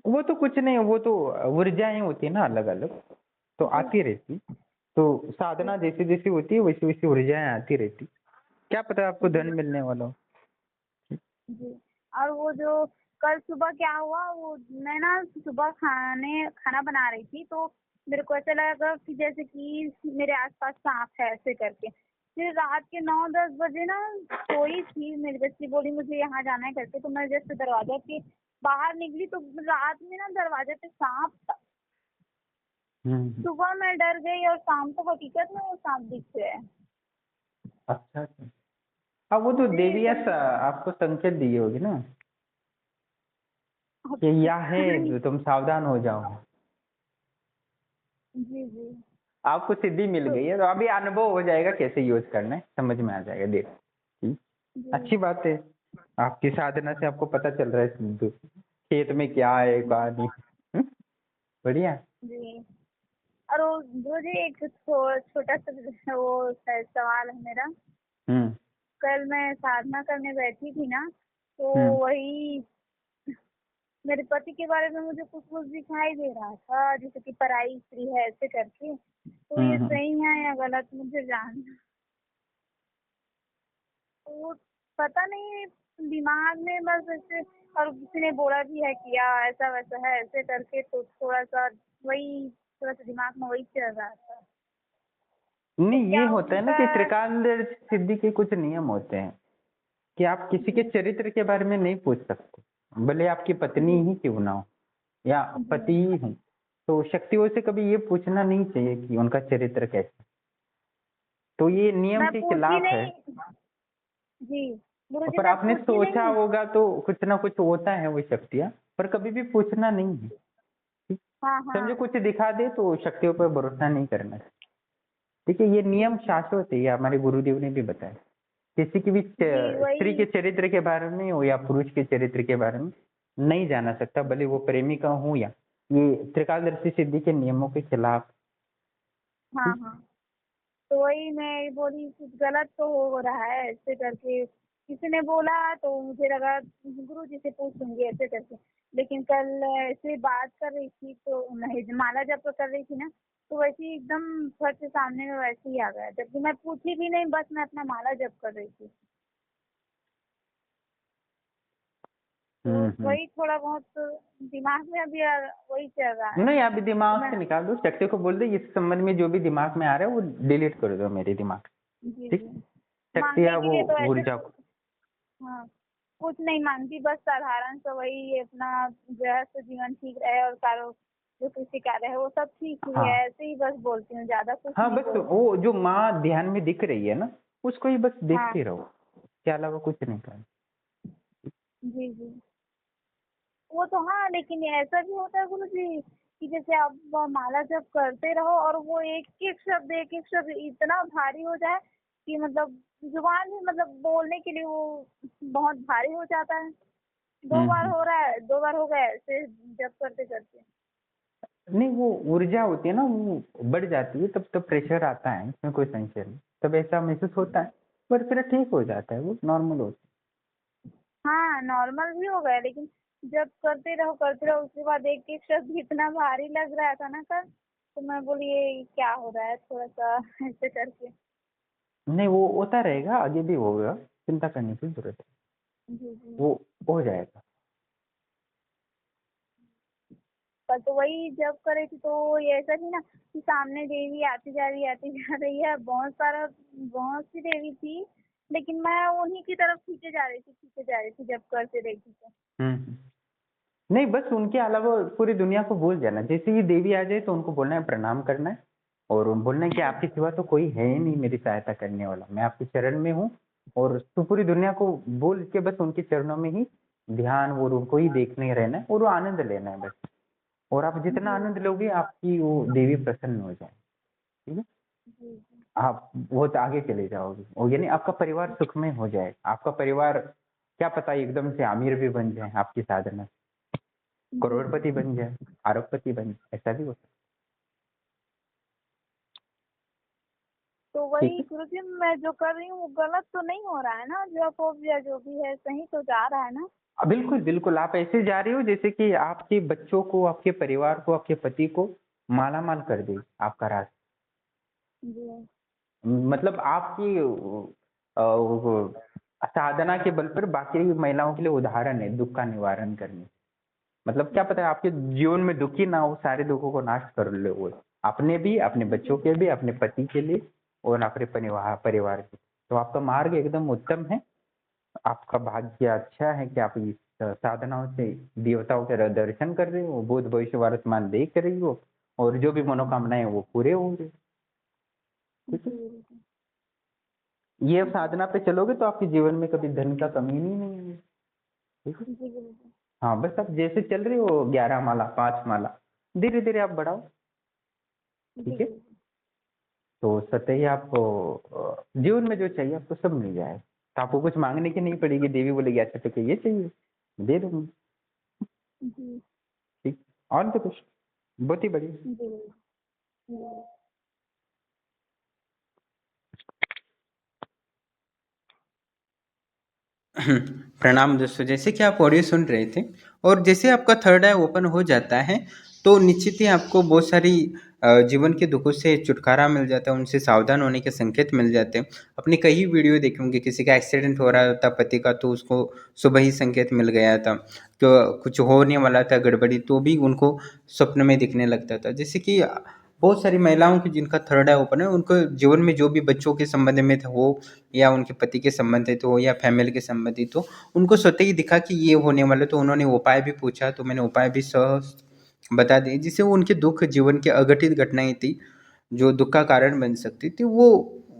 वो तो कुछ नहीं, वो तो ऊर्जाएं होती है ना अलग अलग, तो जी आती रहती। तो साधना जी जैसे जैसी होती है वैसी वैसी ऊर्जाएं आती रहती। क्या पता आपको धन जी मिलने वाला हो। जी। और वो जो कल सुबह क्या हुआ, वो मैं ना सुबह खाना बना रही थी, तो मेरे को ऐसा लगा कि जैसे कि मेरे आसपास सांप है ऐसे करके। फिर रात के 9-10 बजे ना सोई थी, मेरी बच्ची बोली मुझे यहाँ जाना है करके, तो मैं जैसे दरवाजा के बाहर निकली तो रात में ना दरवाजे पे सांप था। हम्म। सुबह मैं डर गई और शाम को हकीकत में वो सांप दिख गया है। अच्छा अच्छा। हाँ वो तो जी देवी तो ऐसा आपको संकेत दिए होगी ना, कि यह है पता नहीं। जो तुम सावधान हो जाओ। जी जी। आपको सिद्धि मिल तो गई है, तो अभी अनुभव हो जाएगा कैसे यूज करना है, समझ में आ जाएगा देर। ठीक। जी अच्छी बात है, आपकी साधना से आपको पता चल रहा है सिद्धू, खेत में क्या है क्या नहीं। हम्म, बढ़िया। जी। और वो जी एक छोटा सा वो सवाल है मेरा। हम्म कल मैं साधना करने बैठी थी ना, तो हम्म वही मेरे पति के बारे में मुझे कुछ कुछ दिखाई दे रहा था, जैसे कि पराई स्त्री है ऐसे करके। तो ये हम्म। सही है या गलत मुझे जानना। तो पता नहीं, दिमाग में बस ऐसे। और किसी ने बोला भी है कि ऐसा वैसा है ऐसे करके, तो थोड़ा सा वही, थोड़ा सा दिमाग में वही चल रहा था। तो नहीं, ये क्या होता है ना उनका। कि त्रिकाल सिद्धि के कुछ नियम होते हैं, कि आप किसी के जी चरित्र के बारे में नहीं पूछ सकते, भले आपकी पत्नी जी ही क्यों ना हो या जी। पति ही हो। तो शक्तियों से कभी ये पूछना नहीं चाहिए कि उनका चरित्र कैसा। तो ये नियम मैं के पूछी खिलाफ है। नहीं। जी गुरुजी, पर मैं आपने पूछी सोचा नहीं। होगा तो कुछ ना कुछ होता है वो शक्तियाँ, पर कभी भी पूछना नहीं है। ठीक? हाँ समझो हाँ। कुछ दिखा दे तो शक्तियों पर भरोसा नहीं करना। ठीक है, ये जी नियम जी शाश्वत है, ये हमारे गुरुदेव ने भी बताया। किसी की भी जी। स्त्री के वही। चरित्र के बारे में हो या पुरुष के चरित्र के बारे में नहीं जाना सकता, भले वो प्रेमिका हो या, ये त्रिकालदर्शी सिद्धि के नियमों के खिलाफ। हाँ ठीक? हाँ। तो वही मैं बोली कुछ गलत तो हो रहा है ऐसे करके। किसी ने बोला तो मुझे लगा गुरु जी से पूछूंगी ऐसे करके। लेकिन कल ऐसे बात कर रही थी तो नहीं, माला जब कर रही थी ना, तो वैसे ही एकदम फट से सामने में वैसे ही आ गया, जबकि मैं पूछी भी नहीं, बस मैं अपना माला जप कर रही थी। तो हम्म। वही थोड़ा बहुत दिमाग में अभी वही चल रहा है। नहीं, अभी तो दिमाग मैं। से निकाल दो, शक्ति को बोल दो इस संबंध में जो भी दिमाग में आ रहा है वो डिलीट कर दो मेरे दिमाग जी से। ठीक। जी। शक्ति मांगने है के वो लिए तो ऐसे ऊर्जा को। हाँ, कुछ नहीं मांगती, बस साधारण सा वही अपना गृहस्थ जीवन ठीक रहे और कारो जो कृषि कार्य है वो सब ठीक ही है, हाँ ऐसे ही बस बोलती हूँ, ज्यादा कुछ हाँ, नहीं बस बोलती। वो जो माँ ध्यान में दिख रही है ना, उसको ही बस हाँ। देखते रहो, के अलावा कुछ नहीं करना। जी जी। वो तो हाँ, लेकिन ऐसा भी होता है गुरु जी कि जैसे आप वो माला जब करते रहो और वो एक एक शब्द इतना भारी हो जाए कि मतलब जुबान भी मतलब बोलने के लिए वो बहुत भारी हो जाता है। दो बार हम्म। हो रहा है, 2 बार हो गया ऐसे जब करते करते। नहीं, वो ऊर्जा होती है ना, वो बढ़ जाती है, तब तब प्रेशर आता है, इसमें कोई संशय नहीं, तब ऐसा महसूस होता है। पर फिर ठीक हो जाता है, वो नॉर्मल होता हाँ नॉर्मल भी हो गया, लेकिन जब करते रहो उसके बाद एक एक शब्द इतना भारी लग रहा था ना कल, तो मैं बोली ये क्या हो रहा है थोड़ा सा ऐसे करके। है। नहीं, वो होता रहेगा, आगे भी होगा, चिंता करने की जरूरत है, जी जी। वो हो जाएगा। पर तो वही जब करे थी तो ये ऐसा थी ना कि सामने देवी आती जा रही है, बहुत सी देवी थी, लेकिन मैं उन्हीं की तरफ खींचे जा रही थी जब करते रही थी तो। हम्म। नहीं, बस उनके अलावा पूरी दुनिया को भूल जाना, जैसे ही देवी आ जाए तो उनको बोलना है, प्रणाम करना है, और बोलना है कि जी आपके सिवा तो कोई है ही नहीं मेरी सहायता करने वाला, मैं आपके चरण में हूँ। और तो पूरी दुनिया को बोल के बस उनके चरणों में ही ध्यान और उनको ही देखने रहना है और वो आनंद लेना है बस। और आप जितना जी आनंद लोगे आपकी वो देवी प्रसन्न हो जाए। ठीक है। जी जी आप बहुत आगे चले जाओगे, और यानी आपका परिवार सुखमय हो जाए, आपका परिवार क्या पता एकदम से अमीर भी बन जाए आपकी साधना से, जी करोड़पति जी। बन जाए, अरबपति बन जाए, ऐसा भी हो सकता तो है। ठीक वही है। गुरुजी, मैं जो कर रही हूँ वो गलत तो नहीं हो रहा है ना, जॉब वॉब या जो भी है सही तो जा रहा है ना। बिल्कुल, बिल्कुल, आप ऐसे जा रहे हो जैसे कि आपके बच्चों को, आपके परिवार को, आपके पति को मालामाल कर दे आपका राज। जी, मतलब आपकी वो साधना के बल पर बाकी महिलाओं के लिए उदाहरण है दुःख का निवारण करने। मतलब क्या पता है आपके जीवन में दुःख ही ना हो, सारे दुःखों को नाश कर ले वो। अपने भी, अपने बच्चों के भी, अपने पति के लिए और अपने परिवार के। तो आपका मार्ग एकदम उत्तम है। आपका भाग्य अच्छा है कि आप इस साधनाओं से देवताओं के दर्शन कर रहे हो, भूत भविष्य वर्तमान देख रही हो और जो भी मनोकामनाएं वो पूरे हो रहे। जी, ठीक है। बिल्कुल। ये जी, साधना पे चलोगे तो आपके जीवन में कभी धन का कमी नहीं है। ठीक है। जी, बिल्कुल। हाँ, बस आप जैसे चल रहे हो 11 माला, 5 माला, धीरे धीरे आप बढ़ाओ। जी, ठीक है। बिल्कुल। तो सतह ही आपको जीवन में जो चाहिए आपको सब मिल जाए। तो आपको कुछ मांगने की नहीं पड़ेगी, देवी बोलेगी अच्छा तो ये चाहिए, दे दूंगी। जी, ठीक। और तो कुछ बहुत ही बढ़िया। जी, बिल्कुल। जी, प्रणाम दोस्तों, जैसे कि आप ऑडियो सुन रहे थे और जैसे आपका थर्ड आई ओपन हो जाता है तो निश्चित ही आपको बहुत सारी जीवन के दुखों से छुटकारा मिल जाता है, उनसे सावधान होने के संकेत मिल जाते हैं। अपने कई वीडियो देखे होंगे, किसी का एक्सीडेंट हो रहा था पति का तो उसको सुबह ही संकेत मिल गया था, तो कुछ होने वाला था गड़बड़ी तो भी उनको स्वप्न में दिखने लगता था। जैसे कि बहुत सारी महिलाओं की जिनका थर्ड आई ओपन है, उनको जीवन में जो भी बच्चों के संबंध में हो या उनके पति के संबंधित हो या फैमिली के संबंधित हो, उनको स्वतः ही दिखा कि ये होने वाला, तो उन्होंने उपाय भी पूछा तो मैंने उपाय भी सहज बता दिए, जिससे वो उनके दुख जीवन की अघटित घटनाएं थी जो दुख का कारण बन सकती थी वो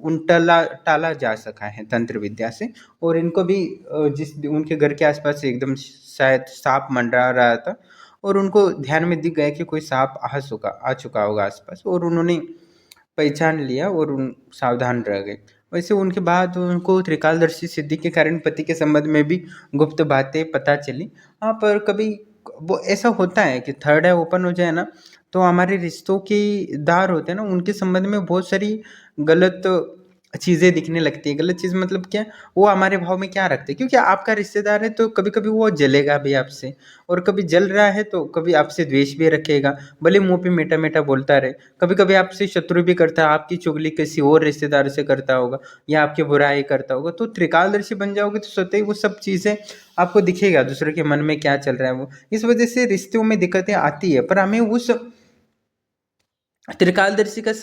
उन टाला जा सका है तंत्र विद्या से। और इनको भी जिस उनके घर के आसपास एकदम शायद सांप मंडरा रहा था और उनको ध्यान में दिख गया कि कोई सांप आ चुका होगा आसपास, और उन्होंने पहचान लिया और उन सावधान रह गए। वैसे उनके बाद उनको त्रिकालदर्शी सिद्धि के कारण पति के संबंध में भी गुप्त बातें पता चली। हाँ, पर कभी वो ऐसा होता है कि थर्ड आई ओपन हो जाए ना, तो हमारे रिश्तों के दार होते हैं ना, उनके संबंध में बहुत सारी गलत चीज़ें दिखने लगती है। गलत चीज़ मतलब क्या, वो हमारे भाव में क्या रखते हैं, क्योंकि आपका रिश्तेदार है तो कभी कभी वो जलेगा भी आपसे, और कभी जल रहा है तो कभी आपसे द्वेष भी रखेगा, भले मुंह पे मीठा मीठा बोलता रहे। कभी कभी आपसे शत्रु भी करता है, आपकी चुगली किसी और रिश्तेदार से करता होगा या आपकी बुराई करता होगा। तो त्रिकालदर्शी बन जाओगे तो स्वतः ही वो सब चीज़ें आपको दिखेगा, दूसरे के मन में क्या चल रहा है वो। इस वजह से रिश्तों में दिक्कतें आती है, पर हमें उस त्रिकालदर्शी का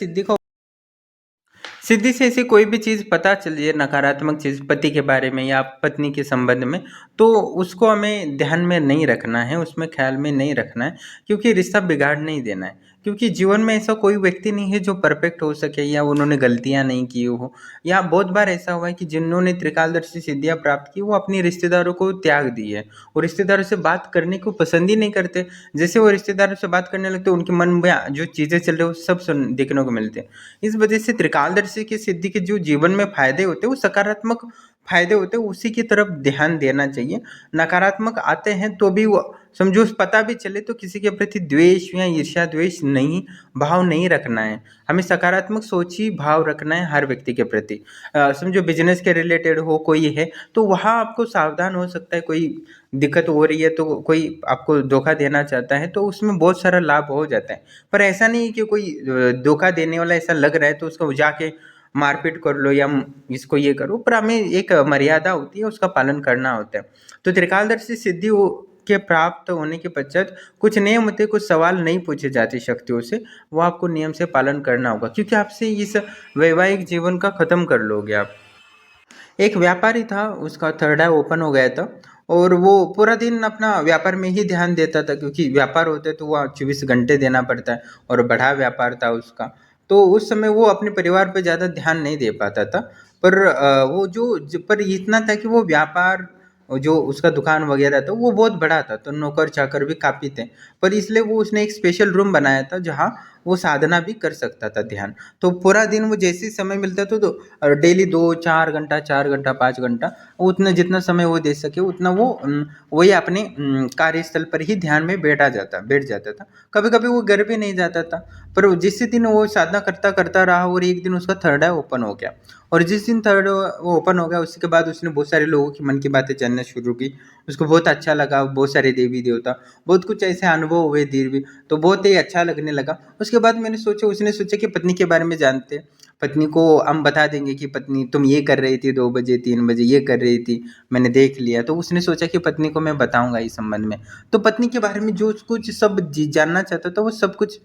सिद्धि से ऐसी कोई भी चीज़ पता चली है, नकारात्मक चीज़ पति के बारे में या पत्नी के संबंध में, तो उसको हमें ध्यान में नहीं रखना है, उसमें ख्याल में नहीं रखना है, क्योंकि रिश्ता बिगाड़ नहीं देना है। क्योंकि जीवन में ऐसा कोई व्यक्ति नहीं है जो परफेक्ट हो सके या उन्होंने गलतियां नहीं की हो। या बहुत बार ऐसा हुआ है कि जिन्होंने त्रिकालदर्शी सिद्धियां प्राप्त की वो अपने रिश्तेदारों को त्याग दी है और रिश्तेदारों से बात करने को पसंद ही नहीं करते। जैसे वो रिश्तेदारों से बात करने लगते उनके मन में जो चीज़ें चल रही है वो सब देखने को मिलते हैं। इस वजह से त्रिकालदर्शी की सिद्धि के जो जीवन में फायदे होते हैं वो सकारात्मक फायदे होते हैं, उसी की तरफ ध्यान देना चाहिए। नकारात्मक आते हैं तो भी वो समझो पता भी चले तो किसी के प्रति द्वेष या ईर्ष्या द्वेष नहीं, भाव नहीं रखना है। हमें सकारात्मक सोच ही भाव रखना है हर व्यक्ति के प्रति। समझो बिजनेस के रिलेटेड हो कोई है तो वहाँ आपको सावधान हो सकता है, कोई दिक्कत हो रही है तो कोई आपको धोखा देना चाहता है तो उसमें बहुत सारा लाभ हो जाता है। पर ऐसा नहीं कि कोई धोखा देने वाला ऐसा लग रहा है तो उसको जाके मारपीट कर लो या इसको ये करो, पर हमें एक मर्यादा होती है उसका पालन करना होता है। तो त्रिकालदर्शी सिद्धि के प्राप्त होने के पश्चात कुछ नियम होते, कुछ सवाल नहीं पूछे जाते शक्तियों से, वो आपको नियम से पालन करना होगा, क्योंकि आपसे इस वैवाहिक जीवन का खत्म कर लोगे आप। एक व्यापारी था, उसका थर्ड आई ओपन हो गया था और वो पूरा दिन अपना व्यापार में ही ध्यान देता था, क्योंकि व्यापार होता है तो वो 24 घंटे देना पड़ता है और बड़ा व्यापार था उसका। तो उस समय वो अपने परिवार पे ज़्यादा ध्यान नहीं दे पाता था। पर वो पर इतना था कि वो व्यापार जो उसका दुकान वगैरह था वो बहुत बड़ा था, तो नौकर चाकर भी काफ़ी थे। पर इसलिए वो उसने एक स्पेशल रूम बनाया था जहाँ वो साधना भी कर सकता था ध्यान। तो पूरा दिन वो जैसे समय मिलता था तो डेली 2-4 घंटा 4 घंटा 5 घंटा उतना जितना समय वो दे सके उतना वो वही अपने कार्यस्थल पर ही ध्यान में बैठ जाता था। कभी कभी वो घर भी नहीं जाता था। पर जिस दिन वो साधना करता करता रहा और एक दिन उसका थर्ड आई ओपन हो गया, और जिस दिन थर्ड वो ओपन हो गया उसके बाद उसने बहुत सारे लोगों की मन की बातें जानना शुरू की। उसको बहुत अच्छा लगा, बहुत सारे देवी देवता, बहुत कुछ ऐसे अनुभव हुए दिव्य, तो बहुत ही अच्छा लगने लगा। उसके बाद उसने सोचा कि पत्नी के बारे में जानते हैं। पत्नी को हम बता देंगे कि पत्नी तुम ये कर रही थी 2 बजे 3 बजे ये कर रही थी, मैंने देख लिया। तो उसने सोचा कि पत्नी को मैं बताऊंगा इस संबंध में। तो पत्नी के बारे में जो कुछ सब जानना चाहता था वो सब कुछ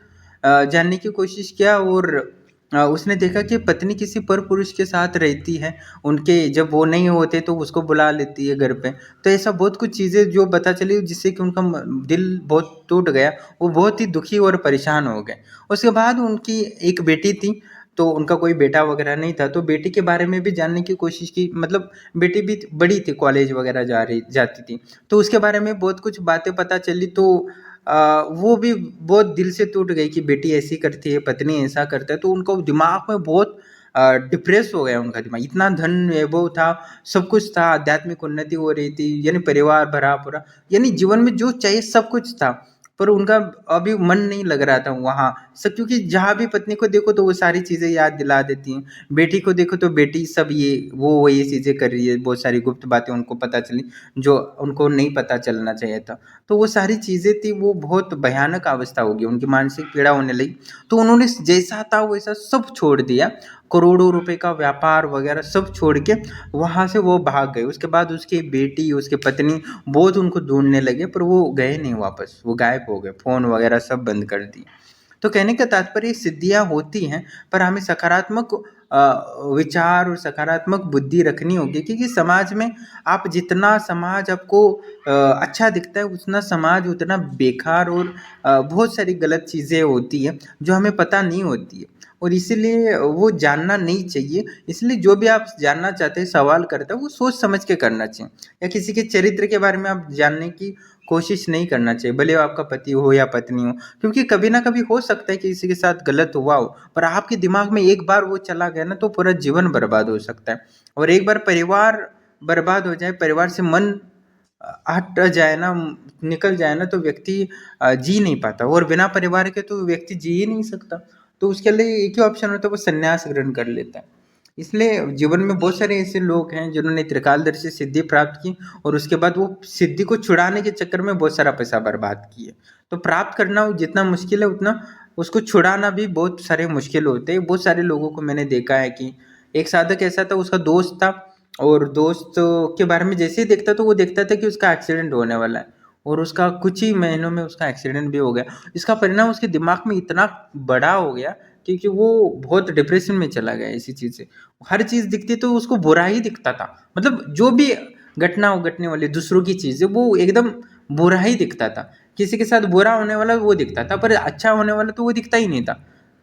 जानने की कोशिश किया। और उसने देखा कि पत्नी किसी पर पुरुष के साथ रहती है, उनके जब वो नहीं होते तो उसको बुला लेती है घर पे। तो ऐसा बहुत कुछ चीज़ें जो पता चली जिससे कि उनका दिल बहुत टूट गया, वो बहुत ही दुखी और परेशान हो गए। उसके बाद उनकी एक बेटी थी, तो उनका कोई बेटा वगैरह नहीं था, तो बेटी के बारे में भी जानने की कोशिश की। मतलब बेटी भी बड़ी थी, कॉलेज वगैरह जाती थी, तो उसके बारे में बहुत कुछ बातें पता चली। तो वो भी बहुत दिल से टूट गई कि बेटी ऐसी करती है, पत्नी ऐसा करता है। तो उनको दिमाग में बहुत डिप्रेस हो गया उनका दिमाग। इतना धन वैभव था, सब कुछ था, आध्यात्मिक उन्नति हो रही थी, यानी परिवार भरा पूरा, यानी जीवन में जो चाहिए सब कुछ था, पर उनका अभी मन नहीं लग रहा था वहाँ सब। क्योंकि जहाँ भी पत्नी को देखो तो वो सारी चीज़ें याद दिला देती हैं, बेटी को देखो तो बेटी सब ये चीज़ें कर रही है, बहुत सारी गुप्त बातें उनको पता चली जो उनको नहीं पता चलना चाहिए था। तो वो सारी चीज़ें थी, वो बहुत भयानक अवस्था हो गई, उनकी मानसिक पीड़ा होने लगी। तो उन्होंने जैसा था वैसा सब छोड़ दिया, करोड़ों रुपए का व्यापार वगैरह सब छोड़ के वहाँ से वो भाग गए। उसके बाद उसकी बेटी उसकी पत्नी बहुत उनको ढूंढने लगे, पर वो गए नहीं वापस, वो गायब हो गए, फ़ोन वगैरह सब बंद कर दिए। तो कहने का तात्पर्य सिद्धियाँ होती हैं, पर हमें सकारात्मक विचार और सकारात्मक बुद्धि रखनी होगी। क्योंकि समाज में आप जितना समाज आपको अच्छा दिखता है उतना समाज उतना बेकार और बहुत सारी गलत चीज़ें होती हैं जो हमें पता नहीं होती है, और इसीलिए वो जानना नहीं चाहिए। इसलिए जो भी आप जानना चाहते हैं, सवाल करते हैं, वो सोच समझ के करना चाहिए। या किसी के चरित्र के बारे में आप जानने की कोशिश नहीं करना चाहिए, भले वो आपका पति हो या पत्नी हो। क्योंकि कभी ना कभी हो सकता है कि किसी के साथ गलत हुआ हो, पर आपके दिमाग में एक बार वो चला गया ना तो पूरा जीवन बर्बाद हो सकता है। और एक बार परिवार बर्बाद हो जाए, परिवार से मन हट जाए ना, निकल जाए ना, तो व्यक्ति जी नहीं पाता, और बिना परिवार के तो व्यक्ति जी ही नहीं सकता। तो उसके लिए एक ही ऑप्शन होता है, वो संन्यास ग्रहण कर लेता है। इसलिए जीवन में बहुत सारे ऐसे लोग हैं जिन्होंने त्रिकालदर्शी सिद्धि प्राप्त की, और उसके बाद वो सिद्धि को छुड़ाने के चक्कर में बहुत सारा पैसा बर्बाद किए। तो प्राप्त करना जितना मुश्किल है उतना उसको छुड़ाना भी बहुत सारे मुश्किल होते हैं। बहुत सारे लोगों को मैंने देखा है कि एक साधक ऐसा था, उसका दोस्त था, और दोस्त के बारे में जैसे ही देखता तो वो देखता था कि उसका एक्सीडेंट होने वाला है, और उसका कुछ ही महीनों में उसका एक्सीडेंट भी हो गया। इसका परिणाम उसके दिमाग में इतना बड़ा हो गया क्योंकि वो बहुत डिप्रेशन में चला गया इसी चीज़ से। हर चीज़ दिखती तो उसको बुरा ही दिखता था, मतलब जो भी घटना हो घटने वाली दूसरों की चीज़ें वो एकदम बुरा ही दिखता था। किसी के साथ बुरा होने वाला वो दिखता था, पर अच्छा होने वाला तो वो दिखता ही नहीं था,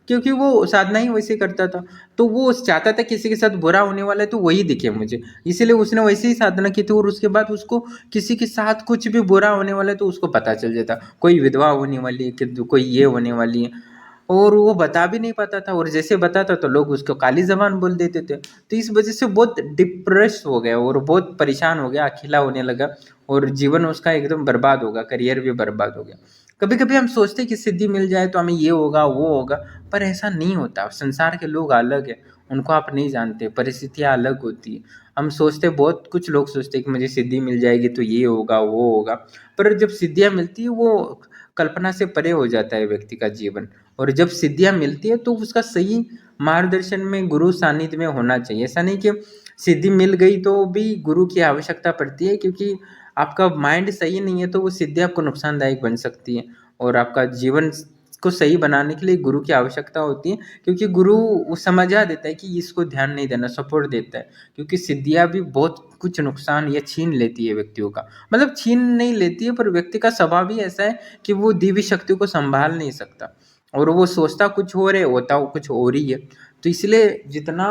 क्योंकि वो साधना ही वैसे करता था। तो वो चाहता था किसी के साथ बुरा होने वाला है तो वही दिखे मुझे, इसीलिए उसने वैसे ही साधना की थी। और उसके बाद उसको किसी के साथ कुछ भी बुरा होने वाला है तो उसको पता चल जाता, कोई विधवा होने वाली है कि कोई ये होने वाली है, और वो बता भी नहीं पाता था, और जैसे बताता तो लोग उसको काली ज़बान बोल देते थे। तो इस वजह से बहुत डिप्रेस हो गया और बहुत परेशान हो गया, अकेला होने लगा, और जीवन उसका एकदम बर्बाद होगा, करियर भी बर्बाद हो गया। कभी कभी हम सोचते हैं कि सिद्धि मिल जाए तो हमें ये होगा वो होगा, पर ऐसा नहीं होता। संसार के लोग अलग है, उनको आप नहीं जानते, परिस्थितियाँ अलग होती है। हम सोचते बहुत कुछ लोग सोचते हैं कि मुझे सिद्धि मिल जाएगी तो ये होगा वो होगा, पर जब सिद्धियाँ मिलती है वो कल्पना से परे हो जाता है व्यक्ति का जीवन। और जब सिद्धियाँ मिलती है तो उसका सही मार्गदर्शन में गुरु सानिध्य में होना चाहिए। ऐसा नहीं कि सिद्धि मिल गई तो भी गुरु की आवश्यकता पड़ती है, क्योंकि आपका माइंड सही नहीं है तो वो सिद्धि आपको नुकसानदायक बन सकती है, और आपका जीवन को सही बनाने के लिए गुरु की आवश्यकता होती है। क्योंकि गुरु वो समझा देता है कि इसको ध्यान नहीं देना, सपोर्ट देता है। क्योंकि सिद्धियाँ भी बहुत कुछ नुकसान या छीन लेती है व्यक्तियों का, मतलब छीन नहीं लेती है, पर व्यक्ति का स्वभाव ही ऐसा है कि वो दिव्य शक्ति को संभाल नहीं सकता, और वो सोचता कुछ और है, होता वो कुछ और ही है। तो इसलिए जितना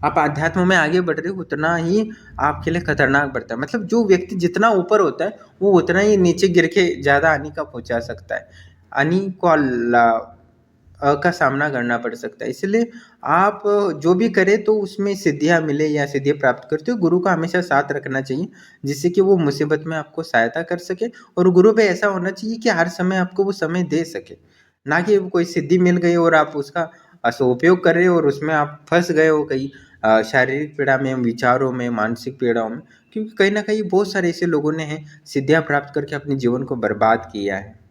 आप अध्यात्म में आगे बढ़ रहे हो उतना ही आपके लिए खतरनाक बढ़ता है। मतलब जो व्यक्ति जितना ऊपर होता है वो उतना ही नीचे गिर के ज़्यादा हानि का पहुंचा सकता है। हानि को का सामना करना पड़ सकता है। इसलिए आप जो भी करें तो उसमें सिद्धियाँ मिले या सिद्धियाँ प्राप्त करते हो, गुरु का हमेशा साथ रखना चाहिए, जिससे कि वो मुसीबत में आपको सहायता कर सके। और गुरु पे ऐसा होना चाहिए कि हर समय आपको वो समय दे सके, ना कि कोई सिद्धि मिल गई और आप उसका सदुपयोग कर रहे हो और उसमें आप फँस गए हो कहीं शारीरिक पीड़ा में, विचारों में, मानसिक पीड़ाओं में। क्योंकि कहीं न कहीं बहुत सारे ऐसे लोगों ने हैं सिद्धियाँ प्राप्त करके अपने जीवन को बर्बाद किया है।